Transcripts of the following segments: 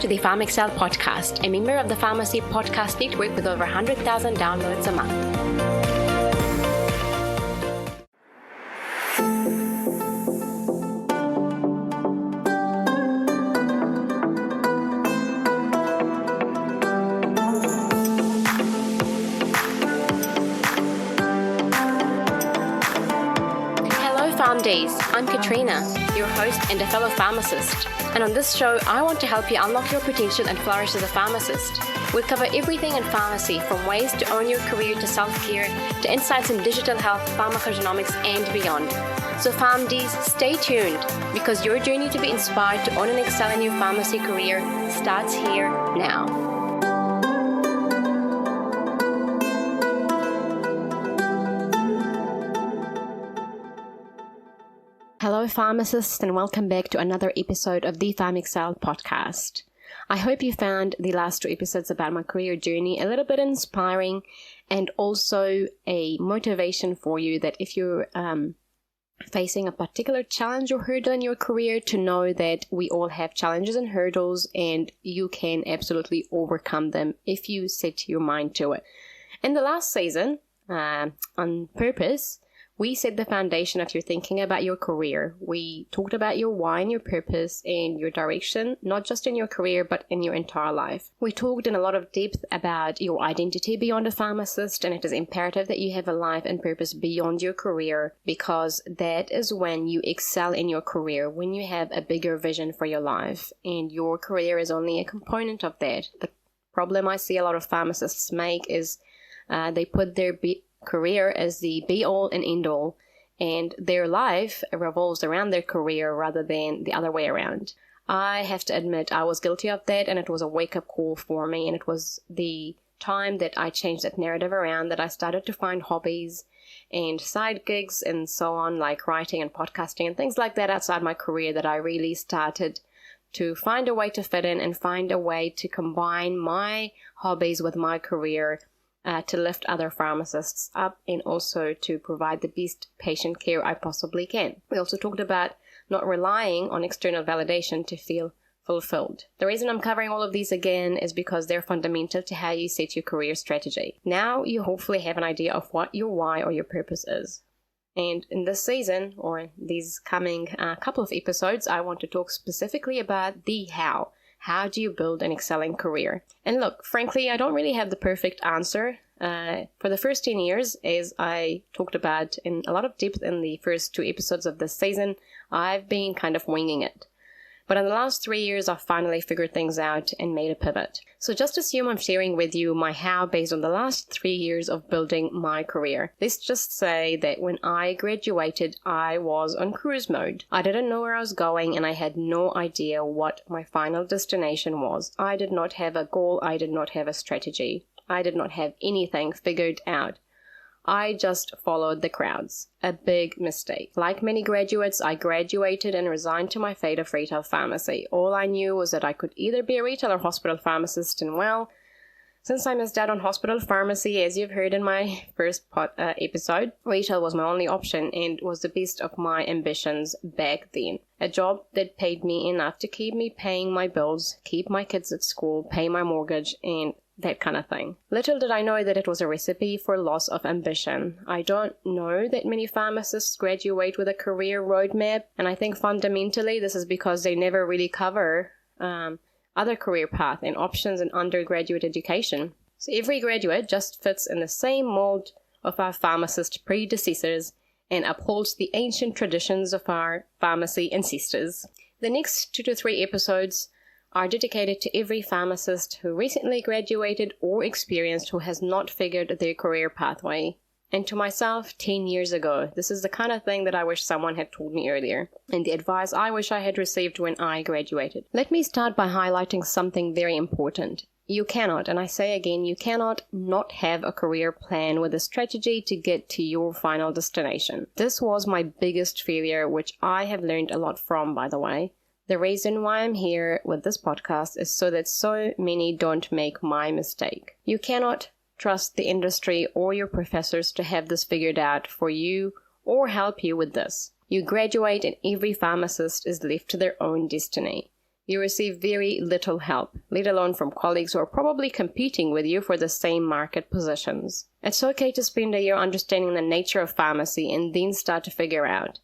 to the PharmXcel podcast, a member of the Pharmacy Podcast Network with over 100,000 downloads a month. Days. I'm Katrina, your host and a fellow pharmacist. And on this show, I want to help you unlock your potential and flourish as a pharmacist. We cover everything in pharmacy, from ways to own your career to self-care, to insights in digital health, pharmacogenomics, and beyond. So PharmDs, stay tuned, because your journey to be inspired to own and excel in your pharmacy career starts here now. Hello pharmacists, and welcome back to another episode of the PharmXcel podcast. I hope you found the last two episodes about my career journey a little bit inspiring and also a motivation for you that if you're facing a particular challenge or hurdle in your career, to know that we all have challenges and hurdles and you can absolutely overcome them if you set your mind to it. In the last season, on purpose, we set the foundation of your thinking about your career. We talked about your why and your purpose and your direction, not just in your career, but in your entire life. We talked in a lot of depth about your identity beyond a pharmacist, and it is imperative that you have a life and purpose beyond your career, because that is when you excel in your career, when you have a bigger vision for your life, and your career is only a component of that. The problem I see a lot of pharmacists make is they put their career as the be-all and end-all, and their life revolves around their career rather than the other way around. I have to admit I was guilty of that, and it was a wake-up call for me, and it was the time that I changed that narrative around, that I started to find hobbies and side gigs and so on, like writing and podcasting and things like that outside my career, that I really started to find a way to fit in and find a way to combine my hobbies with my career, to lift other pharmacists up and also to provide the best patient care I possibly can. We also talked about not relying on external validation to feel fulfilled. The reason I'm covering all of these again is because they're fundamental to how you set your career strategy. Now you hopefully have an idea of what your why or your purpose is. And in this season, or these coming couple of episodes, I want to talk specifically about the how. How do you build an excelling career? And look, frankly, I don't really have the perfect answer. For the first 10 years, as I talked about in a lot of depth in the first two episodes of this season, I've been kind of winging it. But in the last 3 years, I've finally figured things out and made a pivot. So just assume I'm sharing with you my how based on the last 3 years of building my career. Let's just say that when I graduated, I was on cruise mode. I didn't know where I was going, and I had no idea what my final destination was. I did not have a goal. I did not have a strategy. I did not have anything figured out. I just followed the crowds. A big mistake. Like many graduates, I graduated and resigned to my fate of retail pharmacy. All I knew was that I could either be a retail or hospital pharmacist, and well, since I missed out on hospital pharmacy, as you've heard in my first episode, retail was my only option and was the best of my ambitions back then. A job that paid me enough to keep me paying my bills, keep my kids at school, pay my mortgage, and that kind of thing. Little did I know that it was a recipe for loss of ambition. I don't know that many pharmacists graduate with a career roadmap, and I think fundamentally this is because they never really cover other career paths and options in undergraduate education. So every graduate just fits in the same mold of our pharmacist predecessors and upholds the ancient traditions of our pharmacy ancestors. The next 2 to 3 episodes are dedicated to every pharmacist who recently graduated or experienced who has not figured their career pathway. And to myself 10 years ago, this is the kind of thing that I wish someone had told me earlier, and the advice I wish I had received when I graduated. Let me start by highlighting something very important. You cannot, and I say again, you cannot not have a career plan with a strategy to get to your final destination. This was my biggest failure, which I have learned a lot from, by the way. The reason why I'm here with this podcast is so that so many don't make my mistake. You cannot trust the industry or your professors to have this figured out for you or help you with this. You graduate and every pharmacist is left to their own destiny. you receive very little help, let alone from colleagues who are probably competing with you for the same market positions. It's okay to spend a year understanding the nature of pharmacy and then start to figure out.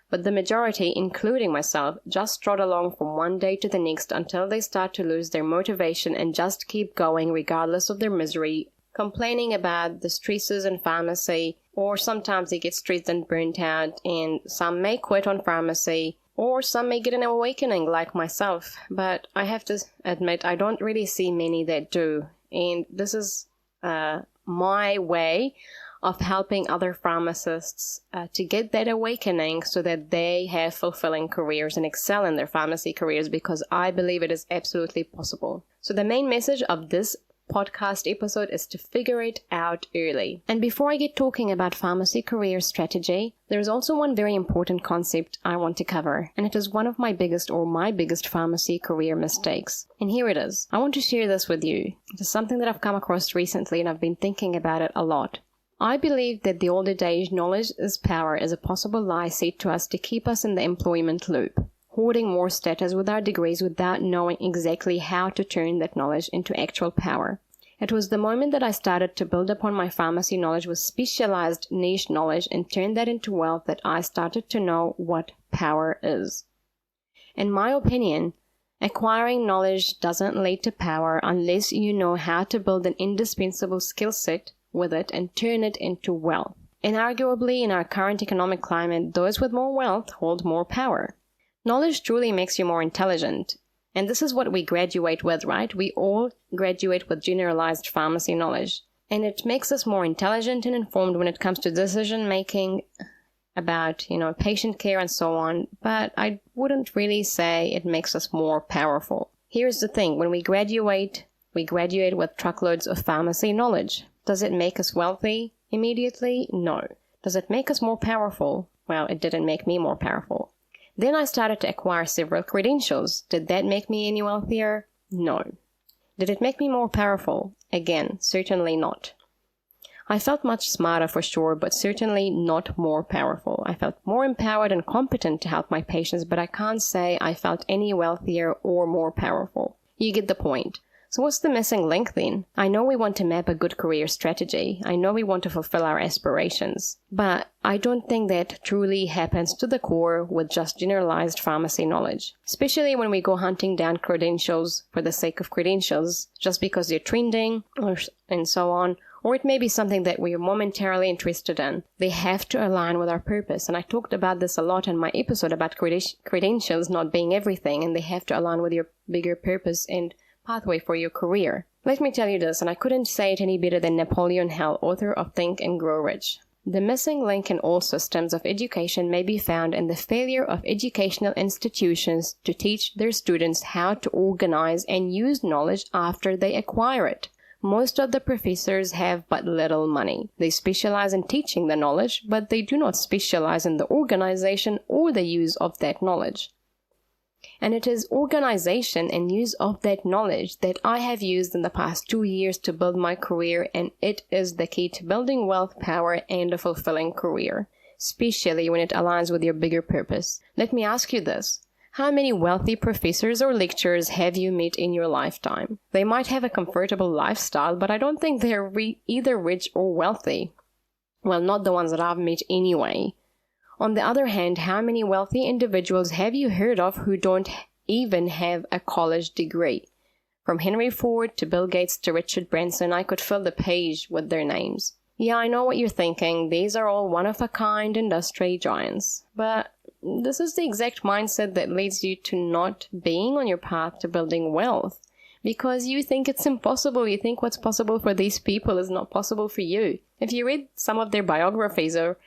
But the majority, including myself, just trot along from one day to the next until they start to lose their motivation and just keep going regardless of their misery, complaining about the stresses in pharmacy, or sometimes they get stressed and burnt out, and some may quit on pharmacy, or some may get an awakening like myself. But I have to admit, I don't really see many that do, and this is my way of helping other pharmacists to get that awakening so that they have fulfilling careers and excel in their pharmacy careers, because I believe it is absolutely possible. So the main message of this podcast episode is to figure it out early. And before I get talking about pharmacy career strategy, there is also one very important concept I want to cover, and it is one of my biggest pharmacy career mistakes. And here it is. I want to share this with you. It is something that I've come across recently, and I've been thinking about it a lot. I believe that the old adage, knowledge is power, is a possible lie said to us to keep us in the employment loop, hoarding more status with our degrees without knowing exactly how to turn that knowledge into actual power. It was the moment that I started to build upon my pharmacy knowledge with specialized niche knowledge and turn that into wealth that I started to know what power is. In my opinion, acquiring knowledge doesn't lead to power unless you know how to build an indispensable skill set with it and turn it into wealth. And arguably, in our current economic climate, those with more wealth hold more power. Knowledge truly makes you more intelligent. And this is what we graduate with, right? We all graduate with generalized pharmacy knowledge. And it makes us more intelligent and informed when it comes to decision making about, patient care and so on. But I wouldn't really say it makes us more powerful. Here's the thing. When we graduate with truckloads of pharmacy knowledge. Does it make us wealthy immediately? No. Does it make us more powerful? Well, it didn't make me more powerful. Then I started to acquire several credentials. Did that make me any wealthier? No. Did it make me more powerful? Again, certainly not. I felt much smarter for sure, but certainly not more powerful. I felt more empowered and competent to help my patients, but I can't say I felt any wealthier or more powerful. You get the point. So what's the missing link then? I know we want to map a good career strategy. I know we want to fulfill our aspirations. But I don't think that truly happens to the core with just generalized pharmacy knowledge. Especially when we go hunting down credentials for the sake of credentials, just because they're trending and so on. Or it may be something that we are momentarily interested in. They have to align with our purpose. And I talked about this a lot in my episode about credentials not being everything, and they have to align with your bigger purpose and pathway for your career. Let me tell you this, and I couldn't say it any better than Napoleon Hill, author of Think and Grow Rich. The missing link in all systems of education may be found in the failure of educational institutions to teach their students how to organize and use knowledge after they acquire it. Most of the professors have but little money. They specialize in teaching the knowledge, but they do not specialize in the organization or the use of that knowledge. And it is organization and use of that knowledge that I have used in the past 2 years to build my career, and it is the key to building wealth, power, and a fulfilling career, especially when it aligns with your bigger purpose. Let me ask you this. How many wealthy professors or lecturers have you met in your lifetime? They might have a comfortable lifestyle, but I don't think they're either rich or wealthy. Well, not the ones that I've met anyway. On the other hand, how many wealthy individuals have you heard of who don't even have a college degree? From Henry Ford to Bill Gates to Richard Branson, I could fill the page with their names. Yeah, I know what you're thinking. These are all one-of-a-kind industry giants. But this is the exact mindset that leads you to not being on your path to building wealth. Because you think it's impossible. You think what's possible for these people is not possible for you. If you read some of their biographies or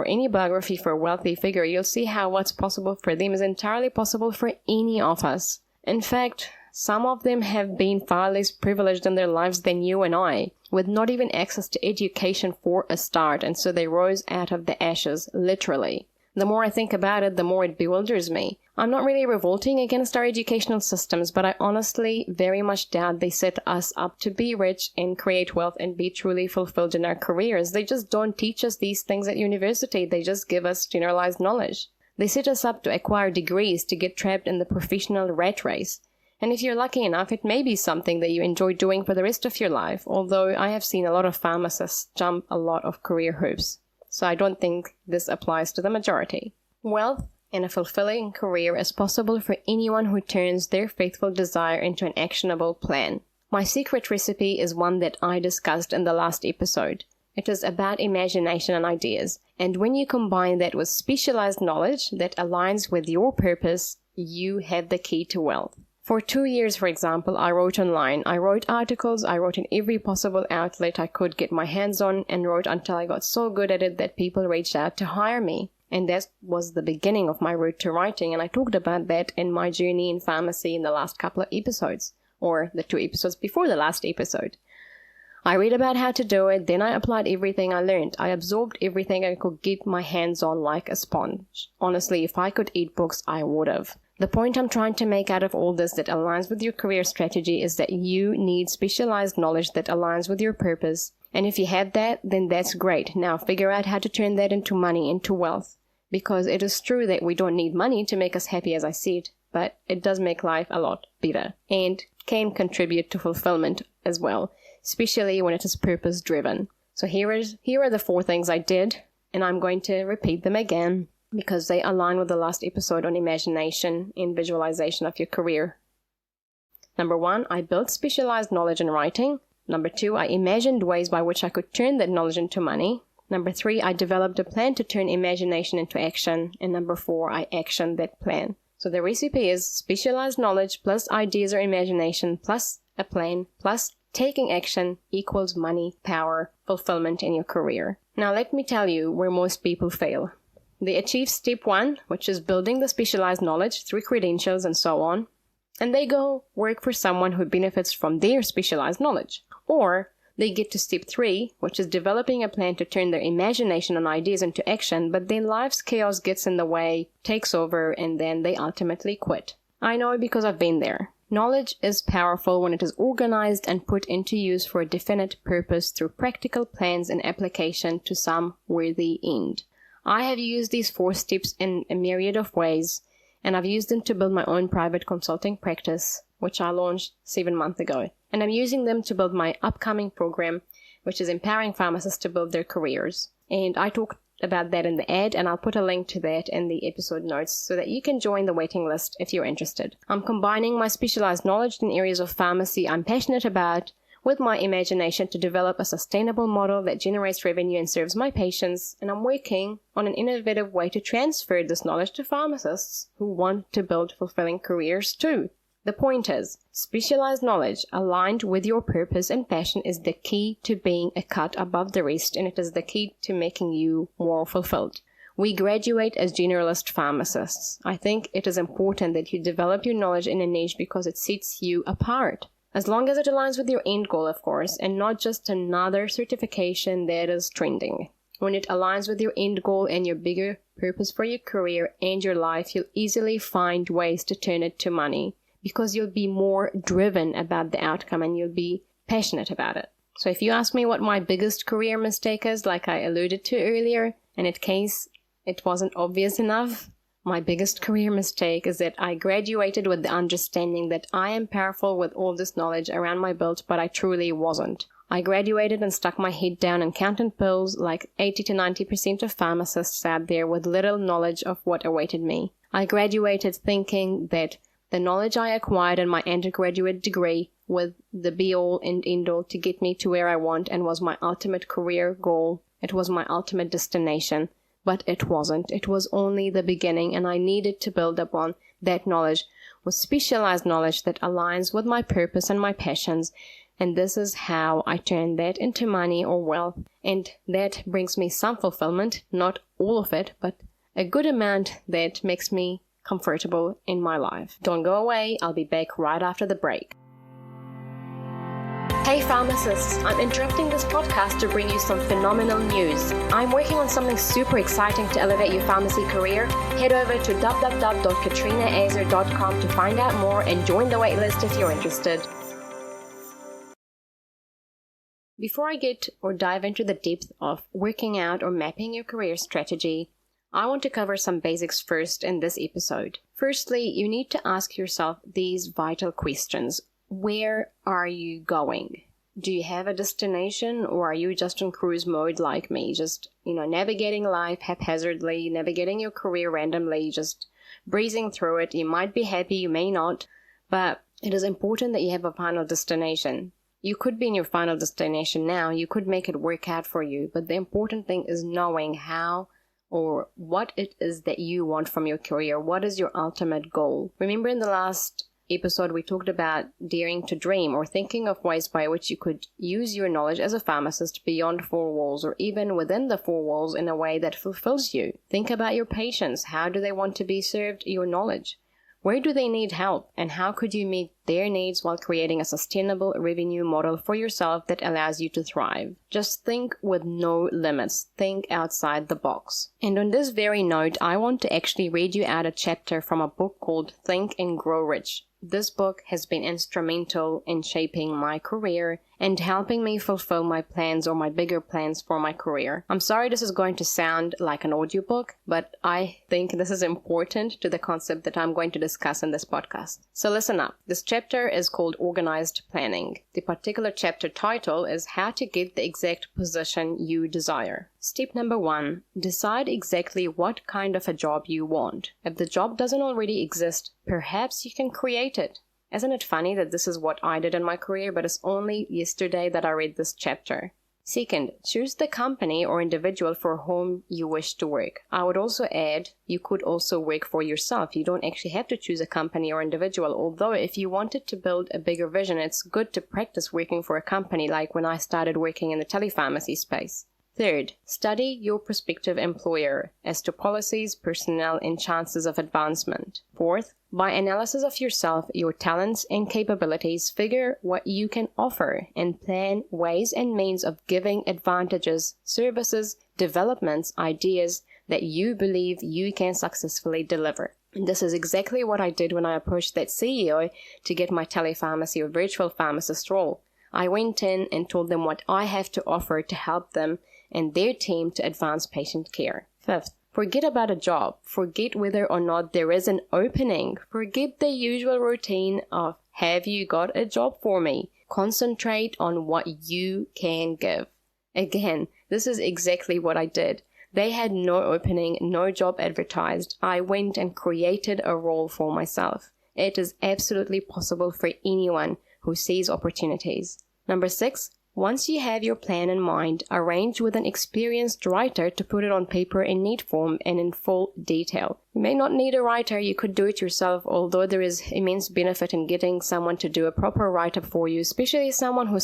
any biography for a wealthy figure, you'll see how what's possible for them is entirely possible for any of us. In fact, some of them have been far less privileged in their lives than you and I, with not even access to education for a start, and so they rose out of the ashes, literally. The more I think about it, the more it bewilders me. I'm not really revolting against our educational systems, but I honestly very much doubt they set us up to be rich and create wealth and be truly fulfilled in our careers. They just don't teach us these things at university. They just give us generalized knowledge. They set us up to acquire degrees to get trapped in the professional rat race. And if you're lucky enough, it may be something that you enjoy doing for the rest of your life, although I have seen a lot of pharmacists jump a lot of career hoops. So I don't think this applies to the majority. Wealth and a fulfilling career is possible for anyone who turns their faithful desire into an actionable plan. My secret recipe is one that I discussed in the last episode. It is about imagination and ideas. And when you combine that with specialized knowledge that aligns with your purpose, you have the key to wealth. For 2 years, for example, I wrote online. I wrote articles, I wrote in every possible outlet I could get my hands on, and wrote until I got so good at it that people reached out to hire me. And that was the beginning of my route to writing, and I talked about that in my journey in pharmacy in the last couple of episodes, or the 2 episodes before the last episode. I read about how to do it, then I applied everything I learned. I absorbed everything I could get my hands on like a sponge. Honestly, if I could eat books, I would have. The point I'm trying to make out of all this that aligns with your career strategy is that you need specialized knowledge that aligns with your purpose. And if you have that, then that's great. Now figure out how to turn that into money, into wealth. Because it is true that we don't need money to make us happy, as I said, but it does make life a lot better and can contribute to fulfillment as well, especially when it is purpose-driven. So here are the 4 things I did, and I'm going to repeat them again because they align with the last episode on imagination and visualization of your career. Number 1, I built specialized knowledge in writing. Number 2, I imagined ways by which I could turn that knowledge into money. Number 3, I developed a plan to turn imagination into action. And number 4, I actioned that plan. So the recipe is specialized knowledge plus ideas or imagination plus a plan plus taking action equals money, power, fulfillment in your career. Now let me tell you where most people fail. They achieve step 1, which is building the specialized knowledge through credentials and so on, and they go work for someone who benefits from their specialized knowledge. Or they get to step 3, which is developing a plan to turn their imagination and ideas into action, but then life's chaos gets in the way, takes over, and then they ultimately quit. I know because I've been there. Knowledge is powerful when it is organized and put into use for a definite purpose through practical plans and application to some worthy end. I have used these 4 steps in a myriad of ways, and I've used them to build my own private consulting practice, which I launched 7 months ago. And I'm using them to build my upcoming program, which is empowering pharmacists to build their careers. And I talked about that in the ad, and I'll put a link to that in the episode notes so that you can join the waiting list if you're interested. I'm combining my specialized knowledge in areas of pharmacy I'm passionate about with my imagination to develop a sustainable model that generates revenue and serves my patients, and I'm working on an innovative way to transfer this knowledge to pharmacists who want to build fulfilling careers too. The point is, specialized knowledge aligned with your purpose and passion is the key to being a cut above the rest, and it is the key to making you more fulfilled. We graduate as generalist pharmacists. I think it is important that you develop your knowledge in a niche because it sets you apart. As long as it aligns with your end goal, of course, and not just another certification that is trending. When it aligns with your end goal and your bigger purpose for your career and your life, you'll easily find ways to turn it to money because you'll be more driven about the outcome and you'll be passionate about it. So if you ask me what my biggest career mistake is, like I alluded to earlier, and in case it wasn't obvious enough, my biggest career mistake is that I graduated with the understanding that I am powerful with all this knowledge around my belt, but I truly wasn't. I graduated and stuck my head down and counted pills like 80 to 90% of pharmacists out there with little knowledge of what awaited me. I graduated thinking that the knowledge I acquired in my undergraduate degree was the be-all and end-all to get me to where I want and was my ultimate career goal. It was my ultimate destination. But it wasn't. It was only the beginning, and I needed to build upon that knowledge with specialized knowledge that aligns with my purpose and my passions. And this is how I turn that into money or wealth. And that brings me some fulfillment, not all of it, but a good amount that makes me comfortable in my life. Don't go away. I'll be back right after the break. Hey pharmacists, I'm interrupting this podcast to bring you some phenomenal news. I'm working on something super exciting to elevate your pharmacy career. Head over to www.katrinaazer.com to find out more and join the waitlist if you're interested. Before I get or dive into the depth of working out or mapping your career strategy, I want to cover some basics first in this episode. Firstly, you need to ask yourself these vital questions. Where are you going? Do you have a destination, or are you just in cruise mode like me? Just, navigating life haphazardly, navigating your career randomly, just breezing through it. You might be happy, you may not, but it is important that you have a final destination. You could be in your final destination now, you could make it work out for you, but the important thing is knowing how or what it is that you want from your career. What is your ultimate goal? Remember in the last episode we talked about daring to dream, or thinking of ways by which you could use your knowledge as a pharmacist beyond four walls, or even within the four walls in a way that fulfills you. Think about your patients. How do they want to be served your knowledge? Where do they need help, and how could you meet their needs while creating a sustainable revenue model for yourself that allows you to thrive? Just think with no limits. Think outside the box. And on this very note, I want to actually read you out a chapter from a book called Think and Grow Rich. This book has been instrumental in shaping my career and helping me fulfill my plans, or my bigger plans for my career. I'm sorry this is going to sound like an audiobook, but I think this is important to the concept that I'm going to discuss in this podcast. So listen up. This chapter is called Organized Planning. The particular chapter title is How to Get the Exact Position You Desire. Step number 1, decide exactly what kind of a job you want. If the job doesn't already exist, perhaps you can create it. Isn't it funny that this is what I did in my career, but it's only yesterday that I read this chapter. Second, choose the company or individual for whom you wish to work. I would also add, you could also work for yourself. You don't actually have to choose a company or individual, although if you wanted to build a bigger vision, it's good to practice working for a company, like when I started working in the telepharmacy space. Third, study your prospective employer as to policies, personnel, and chances of advancement. Fourth, by analysis of yourself, your talents and capabilities, figure what you can offer and plan ways and means of giving advantages, services, developments, ideas that you believe you can successfully deliver. And this is exactly what I did when I approached that CEO to get my telepharmacy or virtual pharmacist role. I went in and told them what I have to offer to help them and their team to advance patient care. Fifth, forget about a job. Forget whether or not there is an opening. Forget the usual routine of, have you got a job for me? Concentrate on what you can give. Again, this is exactly what I did. They had no opening, no job advertised. I went and created a role for myself. It is absolutely possible for anyone who sees opportunities. Number 6, once you have your plan in mind, arrange with an experienced writer to put it on paper in neat form and in full detail. You may not need a writer, you could do it yourself, although there is immense benefit in getting someone to do a proper write-up for you, especially someone who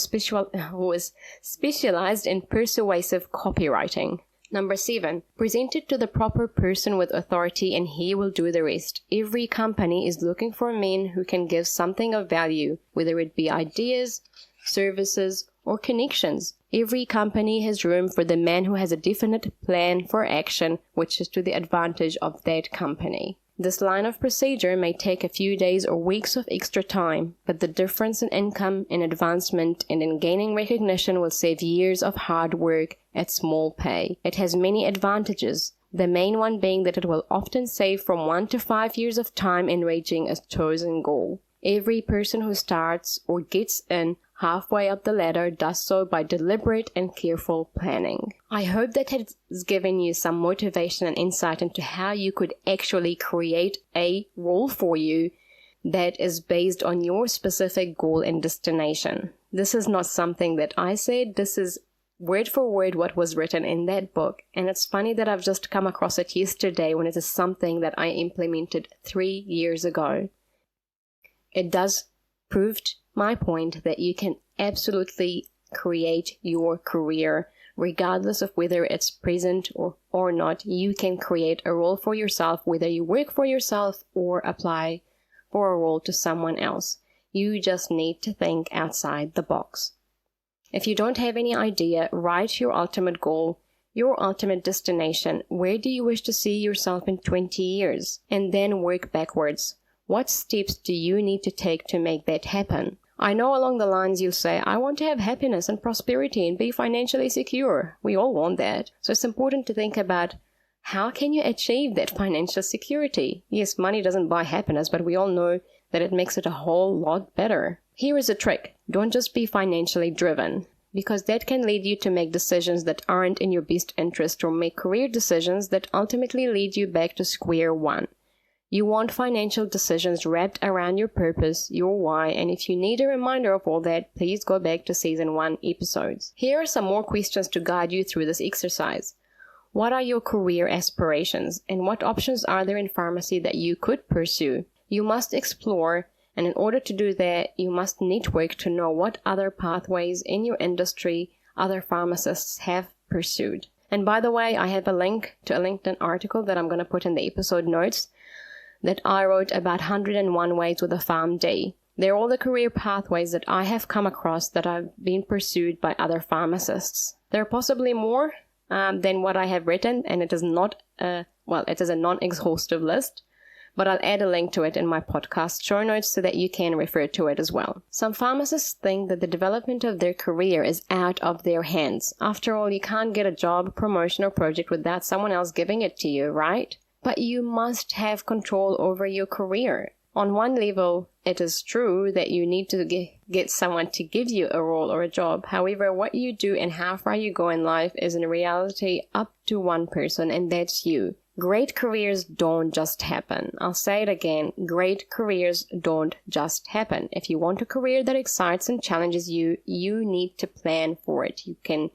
is specialized in persuasive copywriting. Number 7, present it to the proper person with authority and he will do the rest. Every company is looking for men who can give something of value, whether it be ideas, services, or connections. Every company has room for the man who has a definite plan for action, which is to the advantage of that company. This line of procedure may take a few days or weeks of extra time, but the difference in income, in advancement, and in gaining recognition will save years of hard work at small pay. It has many advantages, the main one being that it will often save from 1 to 5 years of time in reaching a chosen goal. Every person who starts or gets in halfway up the ladder does so by deliberate and careful planning. I hope that has given you some motivation and insight into how you could actually create a role for you that is based on your specific goal and destination. This is not something that I said, this is word for word what was written in that book. And it's funny that I've just come across it yesterday when it is something that I implemented 3 years ago. It does prove my point that you can absolutely create your career regardless of whether it's present or not. You can create a role for yourself, whether you work for yourself or apply for a role to someone else. You just need to think outside the box. If you don't have any idea, write your ultimate goal, your ultimate destination. Where do you wish to see yourself in 20 years? And then work backwards. What steps do you need to take to make that happen? I know along the lines you'll say, I want to have happiness and prosperity and be financially secure. We all want that. So it's important to think about How can you achieve that financial security? Yes, money doesn't buy happiness, but we all know that it makes it a whole lot better. Here is a trick. Don't just be financially driven, because that can lead you to make decisions that aren't in your best interest or make career decisions that ultimately lead you back to square one. You want financial decisions wrapped around your purpose, your why, and if you need a reminder of all that, please go back to Season 1 episodes. Here are some more questions to guide you through this exercise. What are your career aspirations, and what options are there in pharmacy that you could pursue? You must explore, and in order to do that, you must network to know what other pathways in your industry other pharmacists have pursued. And by the way, I have a link to a LinkedIn article that I'm going to put in the episode notes that I wrote about 101 ways with a PharmD. They're all the career pathways that I have come across that have been pursued by other pharmacists. There are possibly more than what I have written, and it is it is a non-exhaustive list, but I'll add a link to it in my podcast show notes so that you can refer to it as well. Some pharmacists think that the development of their career is out of their hands. After all, you can't get a job, promotion, or project without someone else giving it to you, right? But you must have control over your career. On one level, it is true that you need to get someone to give you a role or a job. However, what you do and how far you go in life is in reality up to one person, and that's you. Great careers don't just happen. I'll say it again. Great careers don't just happen. If you want a career that excites and challenges you, you need to plan for it. You can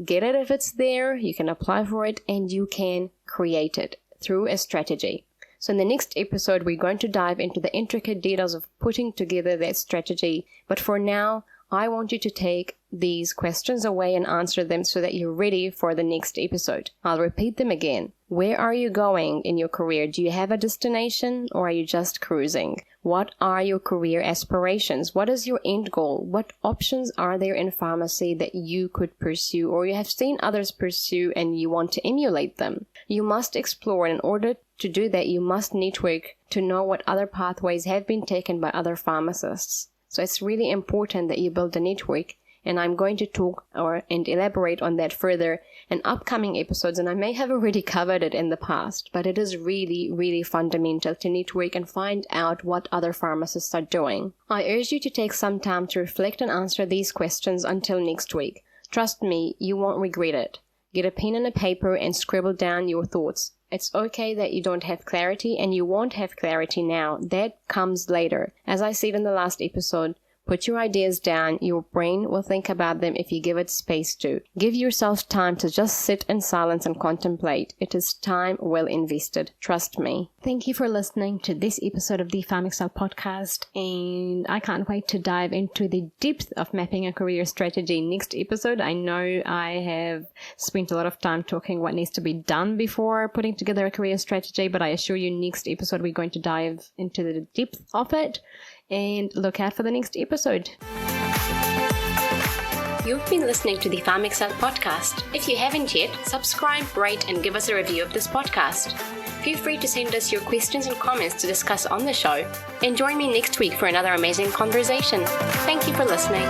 get it if it's there, you can apply for it, and you can create it through a strategy. So in the next episode, we're going to dive into the intricate details of putting together that strategy. But for now, I want you to take these questions away and answer them so that you're ready for the next episode. I'll repeat them again. Where are you going in your career? Do you have a destination, or are you just cruising? What are your career aspirations? What is your end goal? What options are there in pharmacy that you could pursue, or you have seen others pursue and you want to emulate them? You must explore, and in order to do that, you must network to know what other pathways have been taken by other pharmacists. So it's really important that you build a network, and I'm going to talk and elaborate on that further in upcoming episodes, and I may have already covered it in the past, but it is really, really fundamental to network and find out what other pharmacists are doing. I urge you to take some time to reflect and answer these questions until next week. Trust me, you won't regret it. Get a pen and a paper and scribble down your thoughts. It's okay that you don't have clarity, and you won't have clarity now. That comes later. As I said in the last episode, put your ideas down. Your brain will think about them if you give it space to. Give yourself time to just sit in silence and contemplate. It is time well invested. Trust me. Thank you for listening to this episode of the PharmXcel podcast, and I can't wait to dive into the depth of mapping a career strategy next episode. I know I have spent a lot of time talking what needs to be done before putting together a career strategy, but I assure you next episode we're going to dive into the depth of it. And look out for the next episode. You've been listening to the PharmXcel podcast. If you haven't yet, subscribe, rate, and give us a review of this podcast. Feel free to send us your questions and comments to discuss on the show. And join me next week for another amazing conversation. Thank you for listening.